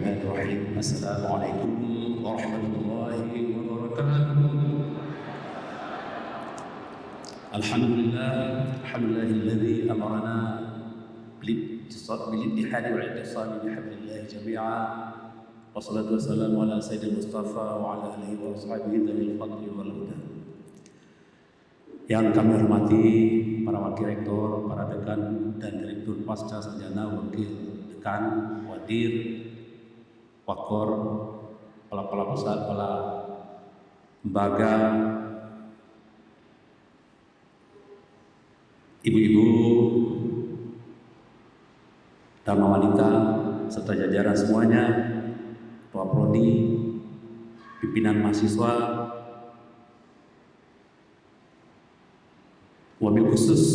Bismillahirrahmanirrahim. Assalamualaikum warahmatullahi wabarakatuh. Alhamdulillahilladzi amarna bil-ittihadi wal-i'tisami bihablillahi jami'a. Wassalatu wassalamu ala sayyidil Mustafa wa ala alihi wa ashabihi dzawil fadli wal huda. Yang kami hormati para wakil rektor, para dekan dan direktur pasca sarjana, wakil dekan, wadir, wakor, kepala pusat, kepala lembaga, ibu-ibu, dama wanita, serta jajaran semuanya, ketua prodi, pimpinan mahasiswa, wabil khusus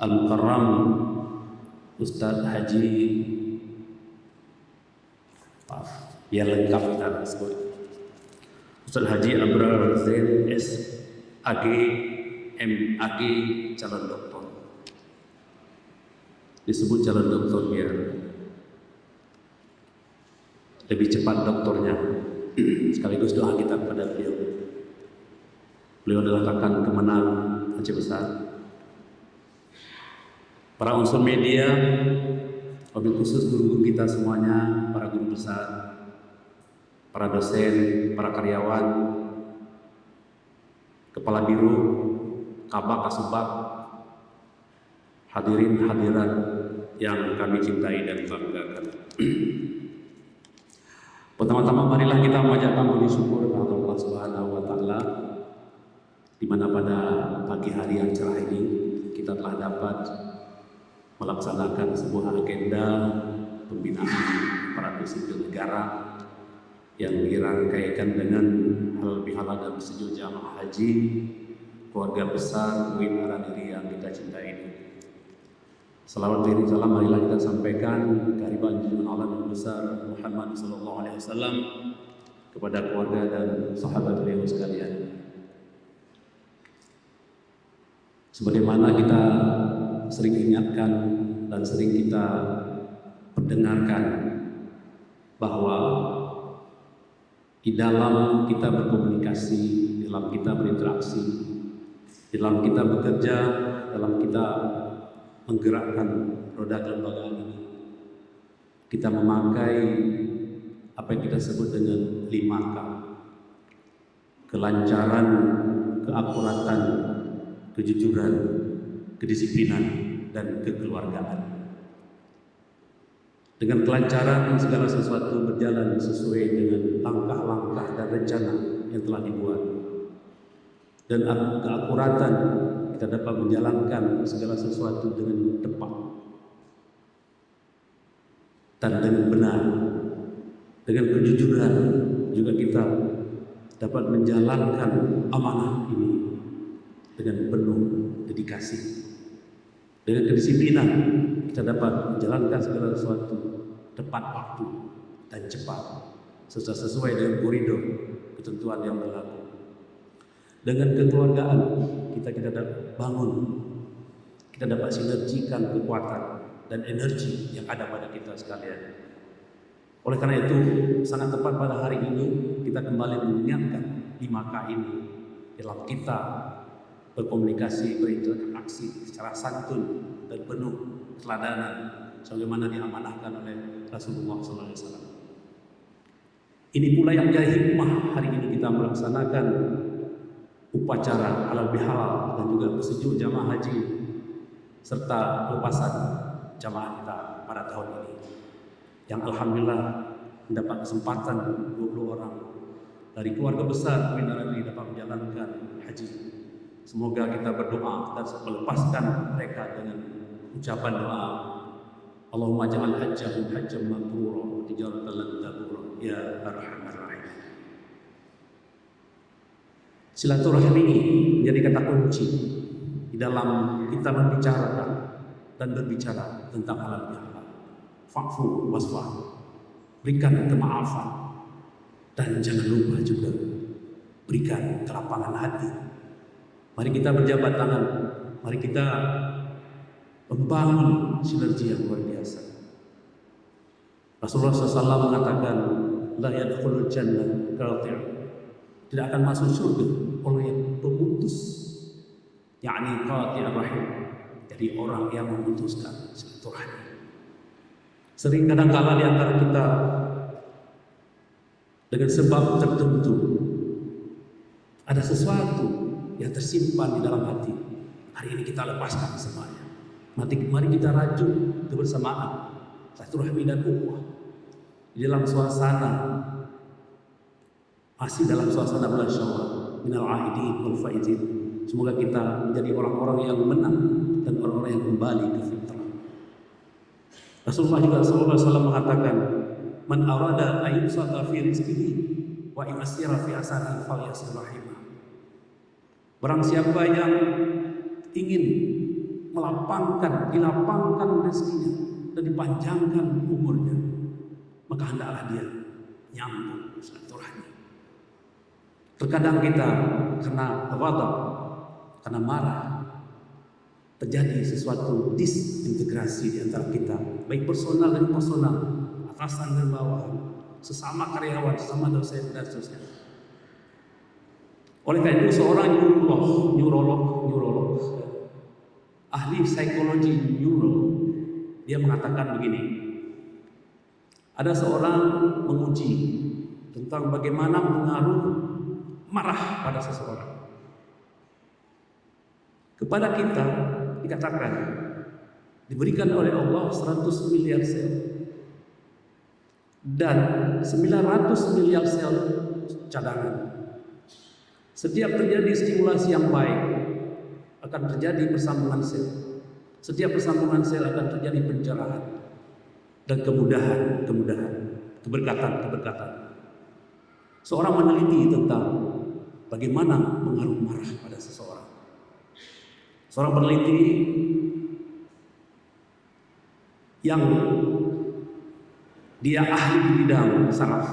Al-Mukarram Ustadz Haji, biar lengkap kita sebut, Ustadz Haji Abrar Zain S.Ag M.Ag calon doktor. Disebut calon doktor biar lebih cepat doktornya. Sekaligus doa kita kepada beliau. Beliau adalah rekan kemenang Aceh Besar. Para unsur media, wabil khusus guru-guru kita semuanya, para guru besar, para dosen, para karyawan, kepala biro, kabak, kasubag, hadirin hadirat yang kami cintai dan banggakan. Pertama-tama marilah kita memanjatkan puji syukur kepada Allah Subhanahu wa taala, di mana pada pagi hari yang cerah ini kita telah dapat melaksanakan sebuah agenda pembinaan aparatur sipil negara yang dirangkaikan dengan halal bihalal dan setuju jamaah haji keluarga besar UIN Araniri yang kita cintai ini. Salawat dan salam marilah kita sampaikan kehadiran junjungan Allah yang besar Muhammad sallallahu alaihi wasallam kepada keluarga dan sahabat beliau sekalian. Sebagaimana kita sering ingatkan dan sering kita perdengarkan bahwa di dalam kita berkomunikasi, dalam kita berinteraksi, dalam kita bekerja, dalam kita menggerakkan roda kelembagaan ini, kita memakai apa yang kita sebut dengan 5K: kelancaran, keakuratan, kejujuran, kedisiplinan, dan kekeluargaan. Dengan kelancaran segala sesuatu berjalan sesuai dengan langkah-langkah dan rencana yang telah dibuat. Dan keakuratan, kita dapat menjalankan segala sesuatu dengan tepat dan dengan benar. Dengan kejujuran juga kita dapat menjalankan amanah ini dengan penuh dedikasi. Dengan kedisiplinan kita dapat menjalankan segala sesuatu tepat waktu dan cepat sesuai dengan koridor ketentuan yang berlaku. Dengan kekeluargaan kita dapat bangun, kita dapat sinergikan kekuatan dan energi yang ada pada kita sekalian. Oleh karena itu sangat tepat pada hari ini kita kembali mengingatkan 5K ini dalam kita berkomunikasi, berinteraksi secara santun dan penuh keteladanan sebagaimana diamanahkan oleh Rasulullah SAW. Ini pula yang menjadi hikmah hari ini kita melaksanakan upacara halal bihalal dan juga bersejuk jamaah haji serta pelepasan jamaah kita pada tahun ini, yang alhamdulillah mendapat kesempatan 20 orang dari keluarga besar UIN Araniri dapat menjalankan haji. Semoga kita berdoa dan melepaskan mereka dengan ucapan doa, Allahumma ja'al hajjahum hajjam mabrura wa tijaratan lan tabura ya arhamar rahimin. Silaturahmi ini menjadi kata kunci di dalam kita membicarakan dan berbicara tentang halal bihalal. Fa'fu wasfah, berikan kemaafan, dan jangan lupa juga berikan kelapangan hati. Mari kita berjabat tangan, mari kita membangun sinergi yang luar biasa. Rasulullah SAW mengatakan, la yadkhulul jannah qati', tidak akan masuk surga orang yang pemutus, yakni qati' rahim, jadi orang yang memutuskan silaturahmi. Sering kadang-kala di antara kita dengan sebab tertentu ada sesuatu yang tersimpan di dalam hati. Hari ini kita lepaskan semuanya. Mari kita rajut kebersamaan, silaturahmi dan ukhuwah di dalam suasana, masih dalam suasana bulan Syawal, minal aidin wal faizin. Semoga kita menjadi orang-orang yang menang dan orang-orang yang kembali ke fitrah. Rasulullah juga SAW mengatakan, man arada ayyusata fi rizqihi wa imasira fi asari falyasir rahimah. Barang siapa yang ingin dilapangkan rezekinya dan dipanjangkan umurnya, maka hendaklah dia nyambung silaturahmi. Terkadang kita karena ghadab, karena marah, terjadi sesuatu disintegrasi di antara kita, baik personal dan personal, atasan dan bawahan, sesama karyawan, sesama dosen dan seterusnya. Oleh karena itu seorang neurolog, ahli psikologi neuro, dia mengatakan begini. Ada seorang menguji tentang bagaimana pengaruh marah pada seseorang. Kepada kita dikatakan diberikan oleh Allah 100 miliar sel dan 900 miliar sel cadangan. Setiap terjadi stimulasi yang baik akan terjadi persambungan sel. Setiap persambungan sel akan terjadi pencerahan dan kemudahan, keberkatan. Seorang meneliti tentang bagaimana pengaruh marah pada seseorang. Seorang peneliti yang dia ahli di bidang saraf,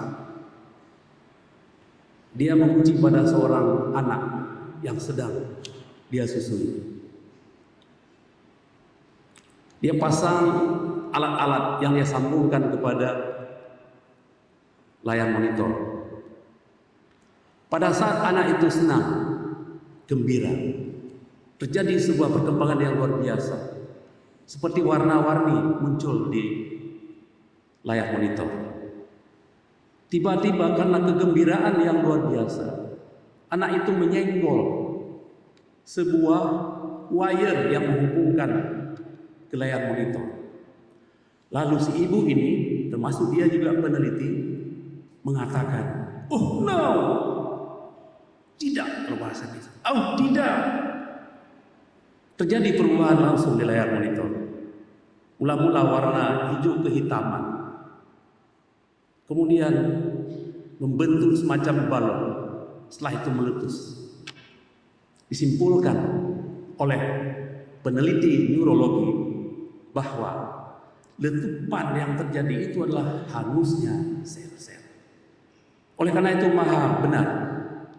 dia menguji pada seorang anak yang sedang dia susui. Dia pasang alat-alat yang dia sambungkan kepada layar monitor. Pada saat anak itu senang, gembira, terjadi sebuah perkembangan yang luar biasa. Seperti warna-warni muncul di layar monitor. Tiba-tiba karena kegembiraan yang luar biasa, anak itu menyenggol sebuah wire yang menghubungkan ke layar monitor. Lalu si ibu ini, termasuk dia juga peneliti, mengatakan, "Oh no, tidak," kalau bahasa kita. "Oh tidak." Terjadi perubahan langsung di layar monitor. Mula-mula warna hijau kehitaman, kemudian membentuk semacam balon, setelah itu meletus. Disimpulkan oleh peneliti neurologi bahwa letupan yang terjadi itu adalah hangusnya sel-sel. Oleh karena itu maha benar,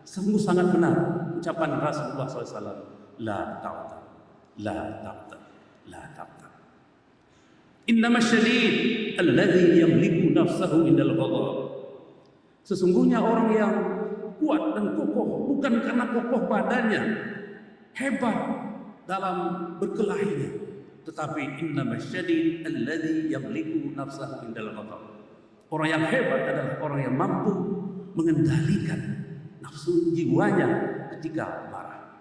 sungguh sangat benar ucapan Rasulullah SAW, la ta'ta, la ta'ta, la ta'ta. Innama syadid alladhi yamliku nafsahu indal ghadab. Sesungguhnya orang yang kuat dan kokoh bukan karena kokoh badannya, hebat dalam berkelahinya, tetapi innama syadid alladhi yamliku nafsahu indal ghadab. Orang yang hebat adalah orang yang mampu mengendalikan nafsu jiwanya ketika marah.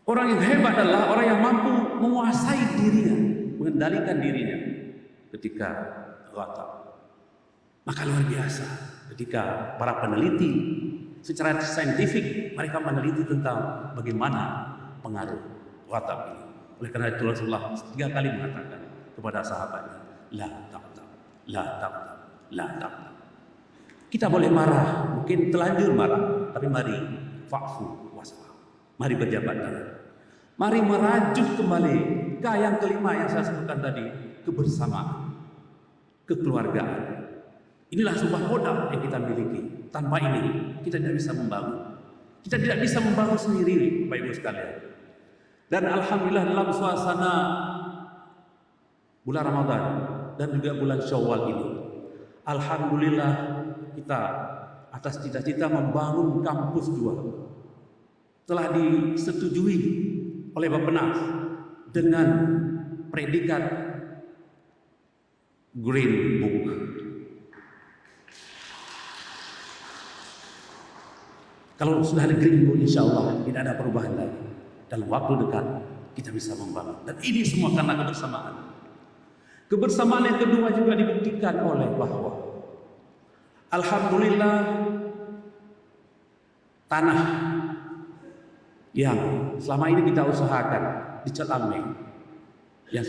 Orang yang hebat adalah orang yang mampu menguasai dirinya, mengendalikan dirinya ketika ghadab. Maka luar biasa ketika para peneliti secara saintifik mereka meneliti tentang bagaimana pengaruh ghadab ini. Oleh karena itu Rasulullah 3 kali mengatakan kepada sahabatnya, la taqtab, la taqtab, la taqtab. Kita boleh marah, mungkin telanjur marah, tapi mari fa'fu wasfa. Mari berjabat tangan. Mari merajut kembali ke yang kelima yang saya sebutkan tadi, kebersamaan, kekeluargaan. Inilah sebuah modal yang kita miliki. Tanpa ini kita tidak bisa membangun. Kita tidak bisa membangun sendiri, Bapak Ibu sekalian. Dan alhamdulillah dalam suasana bulan Ramadan, dan juga bulan Syawal ini. Alhamdulillah kita atas cita-cita membangun kampus 2 telah disetujui oleh Bappenas dengan predikat Green Book. Kalau sudah ada Green Book, insya Allah tidak ada perubahan lagi. Dalam waktu dekat kita bisa membangun. Dan ini semua karena kebersamaan. Kebersamaan yang kedua juga dibuktikan oleh bahwa alhamdulillah tanah yang selama ini kita usahakan di Celameng